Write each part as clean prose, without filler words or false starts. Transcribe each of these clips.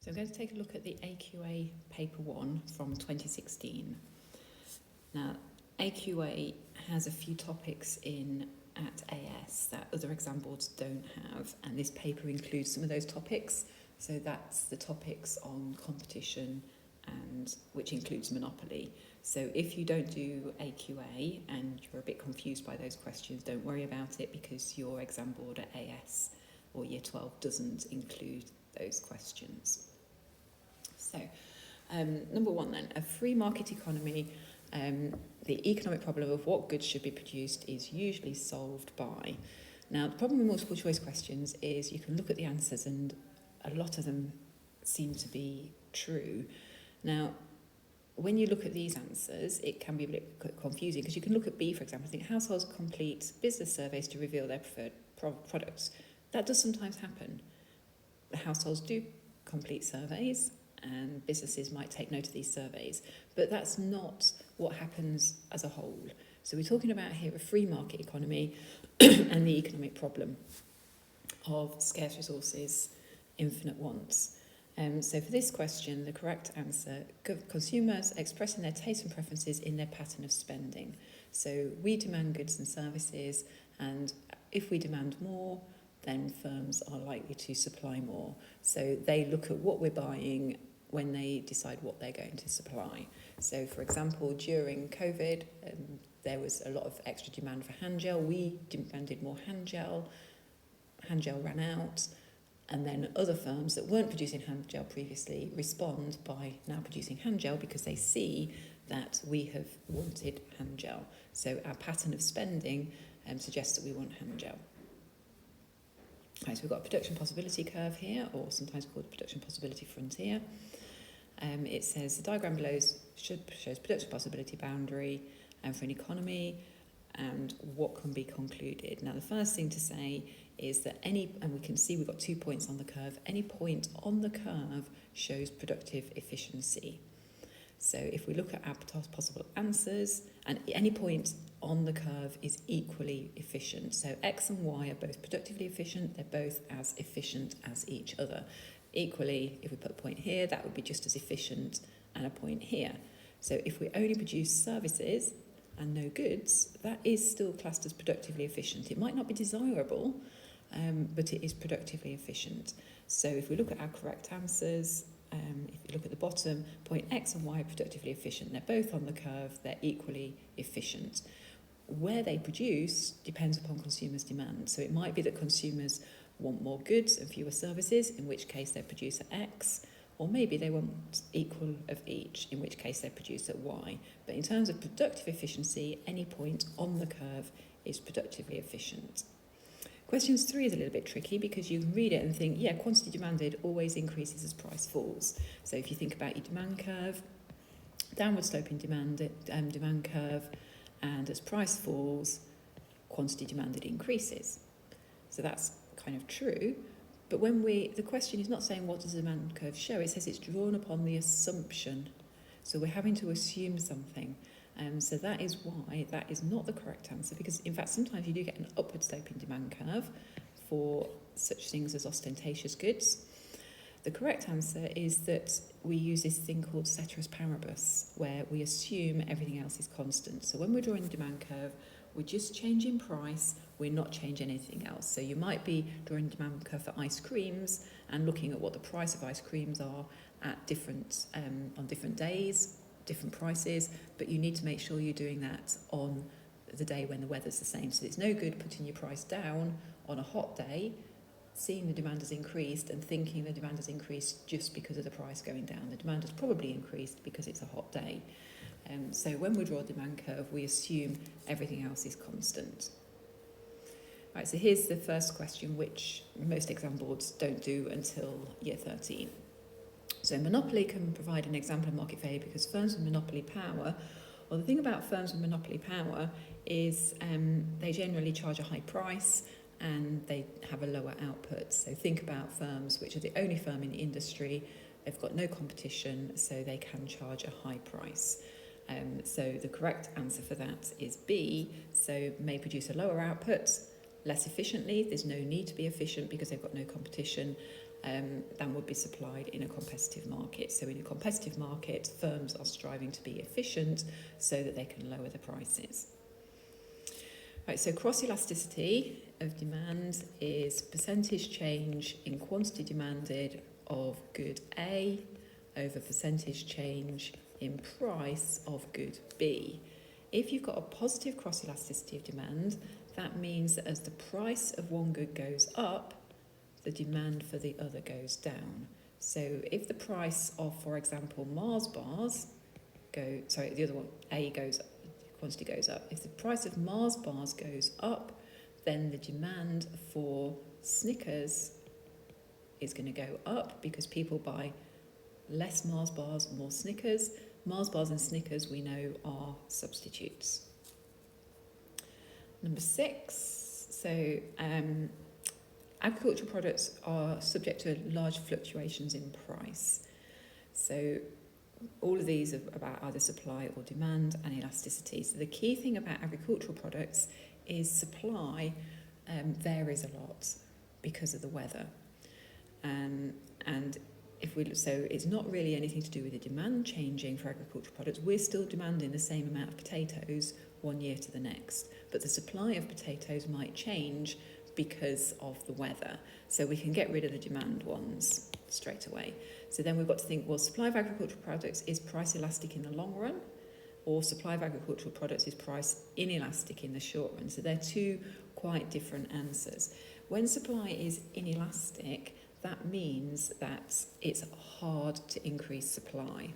So I'm going to take a look at the AQA paper 1 from 2016. Now, AQA has a few topics in at AS that other exam boards don't have, and this paper includes some of those topics. So that's the topics on competition, and which includes monopoly. So if you don't do AQA and you're a bit confused by those questions, don't worry about it, because your exam board at AS or Year 12 doesn't include those questions. So, number one then, a free market economy, the economic problem of what goods should be produced is usually solved by. Now, the problem with multiple choice questions is you can look at the answers and a lot of them seem to be true. Now, when you look at these answers, it can be a bit confusing, because you can look at B, for example, and think households complete business surveys to reveal their preferred products. That does sometimes happen. The households do complete surveys, and businesses might take note of these surveys, but that's not what happens as a whole. So we're talking about here a free market economy and the economic problem of scarce resources, infinite wants. So for this question, the correct answer, consumers expressing their tastes and preferences in their pattern of spending. So we demand goods and services, and if we demand more, then firms are likely to supply more. So they look at what we're buying when they decide what they're going to supply. So, for example, during COVID, there was a lot of extra demand for hand gel. We demanded more hand gel. Hand gel ran out. And then other firms that weren't producing hand gel previously respond by now producing hand gel, because they see that we have wanted hand gel. So our pattern of spending suggests that we want hand gel. Right, so we've got a production possibility curve here, or sometimes called the production possibility frontier. It says the diagram below shows production possibility boundary for an economy and what can be concluded. Now, the first thing to say is that and we can see we've got 2 points on the curve, any point on the curve shows productive efficiency. So if we look at our possible answers, and any point on the curve is equally efficient. So X and Y are both productively efficient, they're both as efficient as each other. Equally, if we put a point here, that would be just as efficient, and a point here. So if we only produce services and no goods, that is still classed as productively efficient. It might not be desirable, but it is productively efficient. So if we look at our correct answers, if you look at the bottom, point X and Y are productively efficient. They're both on the curve, they're equally efficient. Where they produce depends upon consumers' demand. So it might be that consumers want more goods and fewer services, in which case they produce at X, or maybe they want equal of each, in which case they produce at Y. But in terms of productive efficiency, any point on the curve is productively efficient. Questions 3 is a little bit tricky, because you can read it and think, yeah, quantity demanded always increases as price falls. So if you think about your demand curve, downward sloping demand curve, and as price falls, quantity demanded increases. So that's kind of true. But when the question is not saying what does the demand curve show, it says it's drawn upon the assumption. So we're having to assume something. So that is why that is not the correct answer, because in fact sometimes you do get an upward sloping demand curve for such things as ostentatious goods. The correct answer is that we use this thing called ceteris paribus, where we assume everything else is constant. So when we're drawing the demand curve, we're just changing price, we're not changing anything else. So you might be drawing a demand curve for ice creams and looking at what the price of ice creams are at on different days, different prices, but you need to make sure you're doing that on the day when the weather's the same. So it's no good putting your price down on a hot day, seeing the demand has increased and thinking the demand has increased just because of the price going down. The demand has probably increased because it's a hot day. So when we draw a demand curve, we assume everything else is constant. Right, so here's the first question, which most exam boards don't do until Year 13. So monopoly can provide an example of market failure because firms with monopoly power, well, the thing about firms with monopoly power is they generally charge a high price and they have a lower output. So think about firms which are the only firm in the industry, they've got no competition, so they can charge a high price. So the correct answer for that is B, so may produce a lower output, less efficiently. There's no need to be efficient because they've got no competition, than would be supplied in a competitive market. So in a competitive market, firms are striving to be efficient so that they can lower the prices. Right, so cross-elasticity of demand is percentage change in quantity demanded of good A over percentage change in price of good B. If you've got a positive cross-elasticity of demand, that means that as the price of one good goes up, the demand for the other goes down. So if the price of, for example, Mars bars the other one, A goes up, quantity goes up. If the price of Mars bars goes up, then the demand for Snickers is going to go up because people buy less Mars bars, more Snickers. Mars bars and Snickers we know are substitutes. Number 6, so agricultural products are subject to large fluctuations in price. So all of these are about either supply or demand and elasticity. So the key thing about agricultural products is supply varies a lot because of the weather. And so it's not really anything to do with the demand changing for agricultural products. We're still demanding the same amount of potatoes one year to the next, but the supply of potatoes might change because of the weather. So we can get rid of the demand ones straight away. So then we've got to think, well, supply of agricultural products is price elastic in the long run, or supply of agricultural products is price inelastic in the short run. So they're two quite different answers. When supply is inelastic, that means that it's hard to increase supply.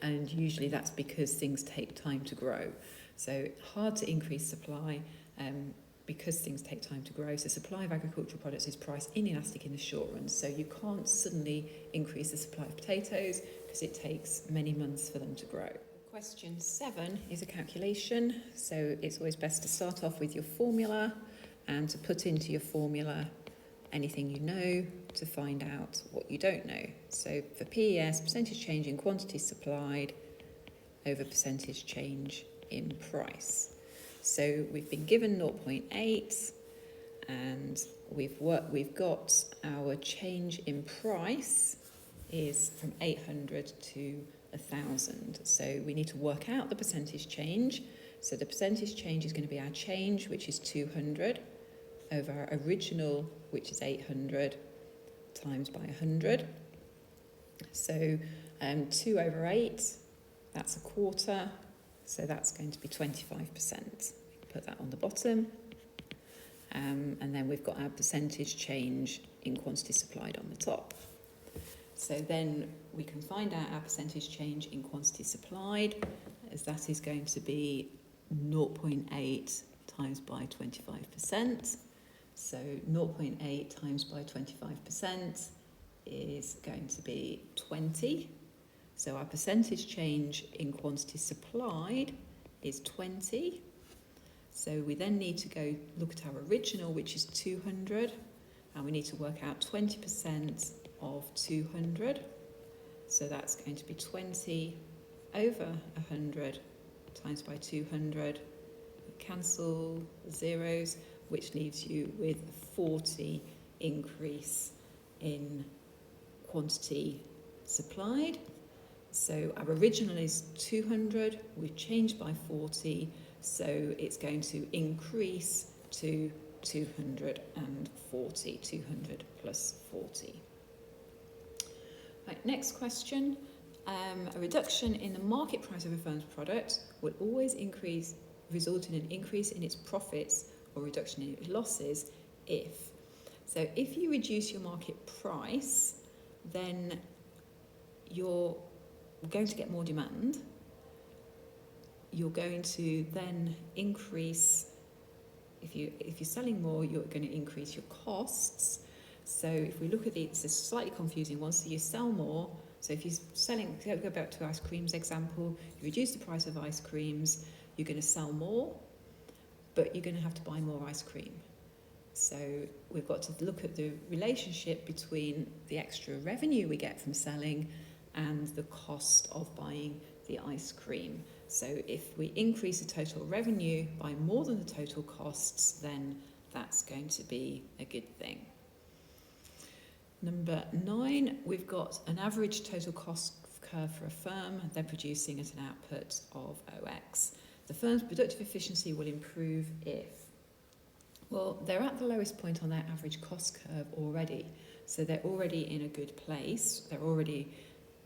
And usually that's because things take time to grow. So hard to increase supply because things take time to grow. So supply of agricultural products is price inelastic in the short run. So you can't suddenly increase the supply of potatoes because it takes many months for them to grow. Question 7 is a calculation. So it's always best to start off with your formula and to put into your formula anything you know to find out what you don't know. So for PES, percentage change in quantity supplied over percentage change in price. So we've been given 0.8 and we've got our change in price is from 800 to 1,000. So we need to work out the percentage change. So the percentage change is going to be our change, which is 200, over our original, which is 800, times by 100. So 2 over 8, that's a quarter. So that's going to be 25%. Put that on the bottom. And then we've got our percentage change in quantity supplied on the top. So then we can find out our percentage change in quantity supplied, as that is going to be 0.8 times by 25%. So 0.8 times by 25% is going to be 20. So our percentage change in quantity supplied is 20. So we then need to go look at our original, which is 200, and we need to work out 20% of 200. So that's going to be 20 over 100 times by 200. Cancel the zeros, which leaves you with a 40 increase in quantity supplied. So our original is 200, we've changed by 40, so it's going to increase to 240, 200 plus 40. Right, next question. A reduction in the market price of a firm's product will always result in an increase in its profits or reduction in its losses if. So if you reduce your market price, then you're going to get more demand. You're going to then increase, if you're selling more, you're going to increase your costs. So if we look at it's a slightly confusing one. So you sell more. So if you're selling, go back to ice creams example, you reduce the price of ice creams, you're going to sell more, but you're going to have to buy more ice cream. So we've got to look at the relationship between the extra revenue we get from selling and the cost of buying the ice cream. So if we increase the total revenue by more than the total costs, then that's going to be a good thing. Number 9, we've got an average total cost curve for a firm. They're producing at an output of OX. The firm's productive efficiency will improve if, well, they're at the lowest point on their average cost curve already. So they're already in a good place. They're already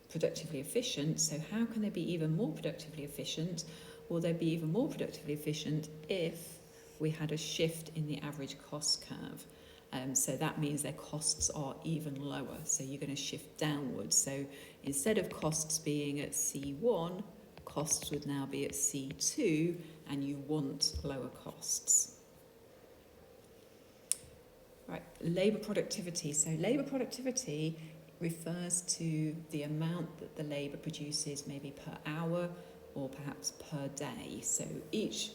productively efficient. So how can they be even more productively efficient? Well, they'd be even more productively efficient if we had a shift in the average cost curve. So that means their costs are even lower. So you're going to shift downwards. So instead of costs being at C1, costs would now be at C2, and you want lower costs. Right, labour productivity. So labour productivity refers to the amount that the labour produces maybe per hour or perhaps per day. So each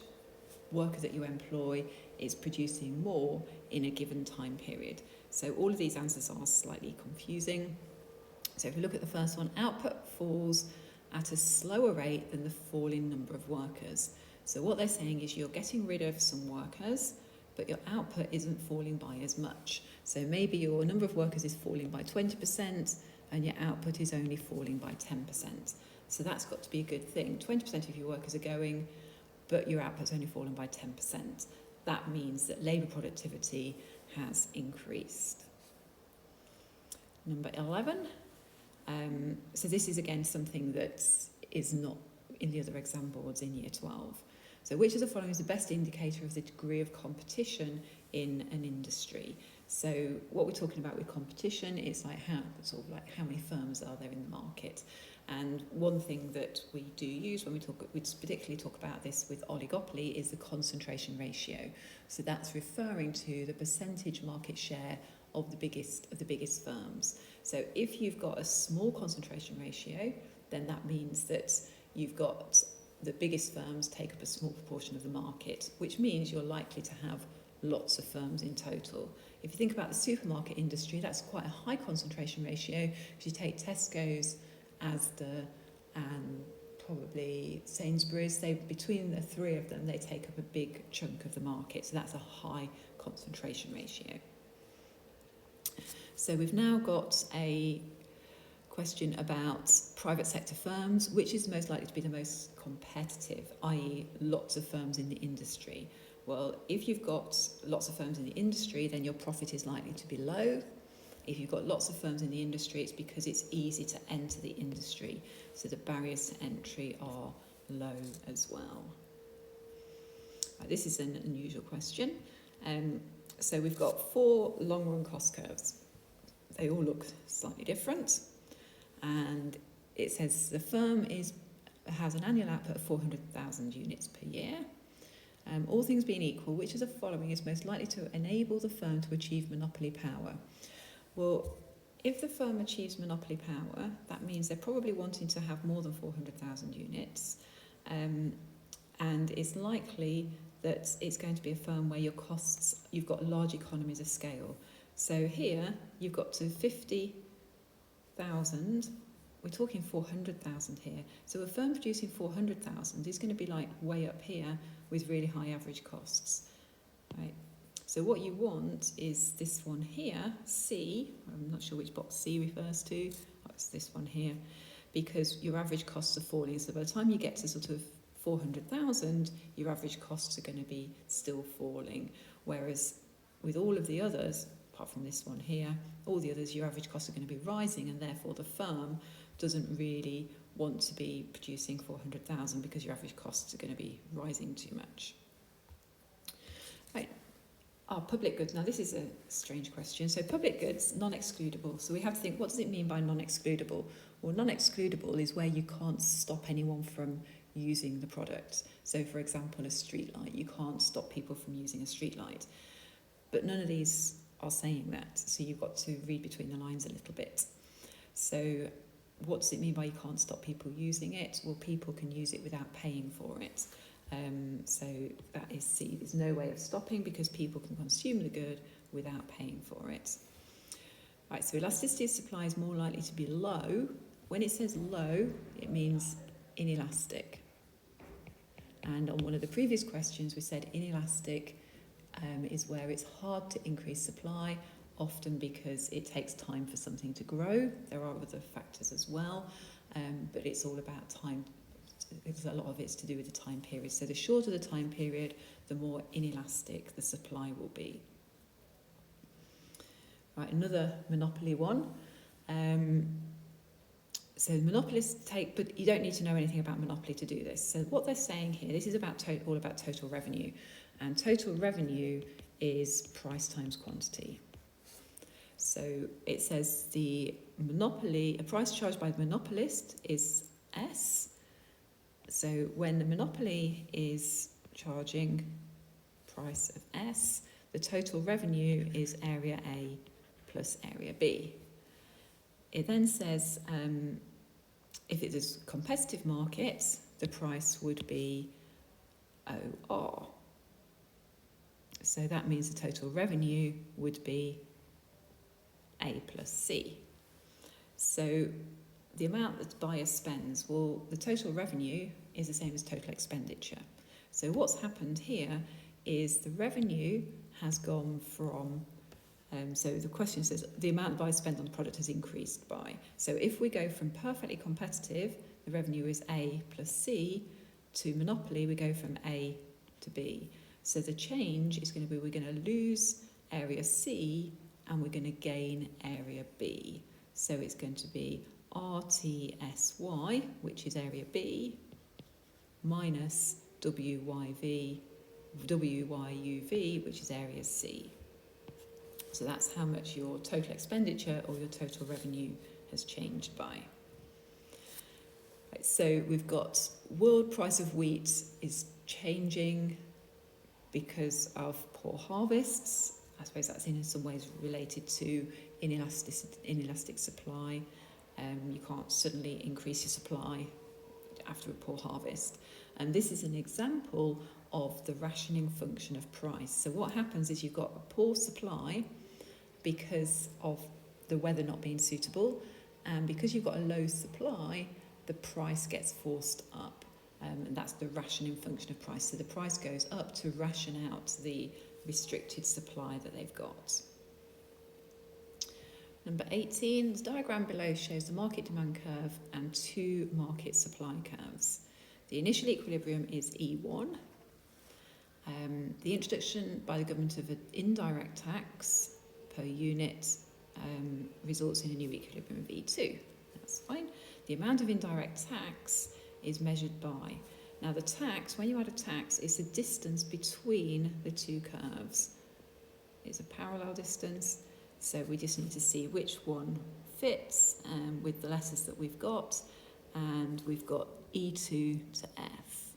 worker that you employ is producing more in a given time period. So all of these answers are slightly confusing. So if we look at the first one, output falls at a slower rate than the fall in number of workers. So what they're saying is you're getting rid of some workers, but your output isn't falling by as much. So maybe your number of workers is falling by 20% and your output is only falling by 10%. So that's got to be a good thing. 20% of your workers are going, but your output's only fallen by 10%. That means that labour productivity has increased. Number 11. So this is again something that is not in the other exam boards in year 12. So which of the following is the best indicator of the degree of competition in an industry? So what we're talking about with competition is like how many firms are there in the market. And one thing that we do use when we particularly talk about this with oligopoly is the concentration ratio. So that's referring to the percentage market share of the biggest firms. So if you've got a small concentration ratio, then that means that you've got the biggest firms take up a small proportion of the market, which means you're likely to have lots of firms in total. If you think about the supermarket industry, that's quite a high concentration ratio. If you take Tesco's, Asda and probably Sainsbury's, between the three of them, they take up a big chunk of the market. So that's a high concentration ratio. So we've now got a question about private sector firms. Which is most likely to be the most competitive, i.e. lots of firms in the industry? Well, if you've got lots of firms in the industry, then your profit is likely to be low. If you've got lots of firms in the industry, it's because it's easy to enter the industry. So the barriers to entry are low as well. This is an unusual question. So we've got 4 long-run cost curves. They all look slightly different. And it says the firm has an annual output of 400,000 units per year. All things being equal, which of the following is most likely to enable the firm to achieve monopoly power? Well, if the firm achieves monopoly power, that means they're probably wanting to have more than 400,000 units. And it's likely that it's going to be a firm where your costs, you've got large economies of scale. So here, you've got to 50,000. We're talking 400,000 here. So a firm producing 400,000 is going to be like way up here with really high average costs, right? So what you want is this one here, C. I'm not sure which box C refers to. Oh, it's this one here, because your average costs are falling. So by the time you get to sort of 400,000, your average costs are going to be still falling. Whereas with all of the others, apart from this one here, all the others, your average costs are going to be rising, and therefore the firm doesn't really want to be producing 400,000 because your average costs are going to be rising too much. Right. Public goods. Now this is a strange question. So public goods, non-excludable. So we have to think, what does it mean by non-excludable? Well, non-excludable is where you can't stop anyone from using the product. So for example, a street light, you can't stop people from using a street light. But none of these are saying that. So you've got to read between the lines a little bit. So what does it mean by you can't stop people using it? Well, people can use it without paying for it. So that is C. There's no way of stopping because people can consume the good without paying for it. Right, so elasticity of supply is more likely to be low. When it says low, it means inelastic. And on one of the previous questions, we said inelastic is where it's hard to increase supply often because it takes time for something to grow. There are other factors as well, but it's all about time. A lot of it's to do with the time period. So the shorter the time period, the more inelastic the supply will be. Right, another monopoly one. So monopolists take, but you don't need to know anything about monopoly to do this. So what they're saying here, this is about all about total revenue, and total revenue is price times quantity. So it says the monopoly, a price charged by the monopolist is S. So when the monopoly is charging price of S, the total revenue is area A plus area B. It then says if it is a competitive market, the price would be OR. So that means the total revenue would be A plus C. So the amount that the buyer spends, well, the total revenue is the same as total expenditure. So what's happened here is the revenue has gone from, so the question says the amount the buyer spent on the product has increased by. So if we go from perfectly competitive, the revenue is A plus C, to monopoly, we go from A to B. So the change is going to be, we're going to lose area C and we're going to gain area B. So it's going to be RTSY, which is area B, minus WYUV, which is area C. So that's how much your total expenditure or your total revenue has changed by. Right, so we've got world price of wheat is changing because of poor harvests. I suppose that's in some ways related to inelastic supply. You can't suddenly increase your supply after a poor harvest. And this is an example of the rationing function of price. So what happens is you've got a poor supply because of the weather not being suitable, and because you've got a low supply, the price gets forced up. And that's the rationing function of price. So the price goes up to ration out the restricted supply that they've got. Number 18, the diagram below shows the market demand curve and two market supply curves. The initial equilibrium is E1. The introduction by the government of an indirect tax per unit results in a new equilibrium of E2. That's fine. The amount of indirect tax is measured by. Now the tax, when you add a tax, is the distance between the two curves. It's a parallel distance, so we just need to see which one fits with the letters that we've got, and we've got E2 to F.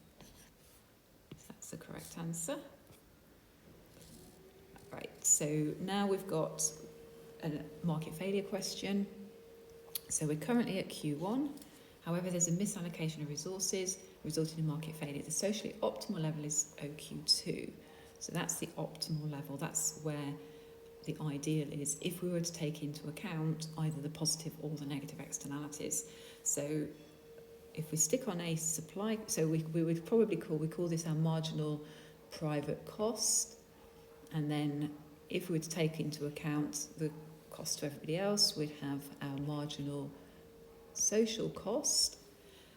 That's the correct answer. Right, so now we've got a market failure question. So we're currently at Q1. However, there's a misallocation of resources resulting in market failure. The socially optimal level is OQ2. So that's the optimal level. That's where the ideal is if we were to take into account either the positive or the negative externalities. So if we stick on a supply, so we would probably call this our marginal private cost. And then if we were to take into account the cost to everybody else, we'd have our marginal social cost.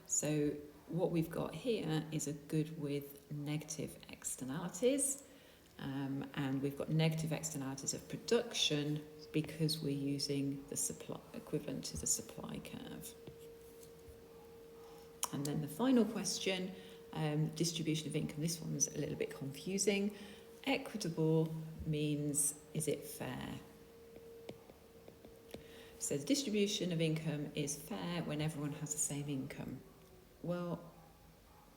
So what we've got here is a good with negative externalities, and we've got negative externalities of production because we're using the supply equivalent to the supply curve. And then the final question, distribution of income. This one's a little bit confusing. Equitable means, is it fair? So the distribution of income is fair when everyone has the same income. Well,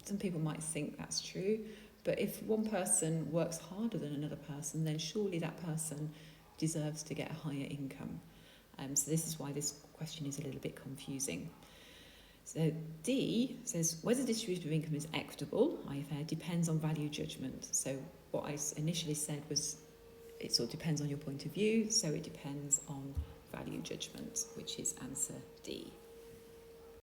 some people might think that's true, but if one person works harder than another person, then surely that person deserves to get a higher income. So this is why this question is a little bit confusing. So D says whether the distribution of income is equitable, i.e. fair, depends on value judgment. So what I initially said was it sort of depends on your point of view, so it depends on value judgment, which is answer D.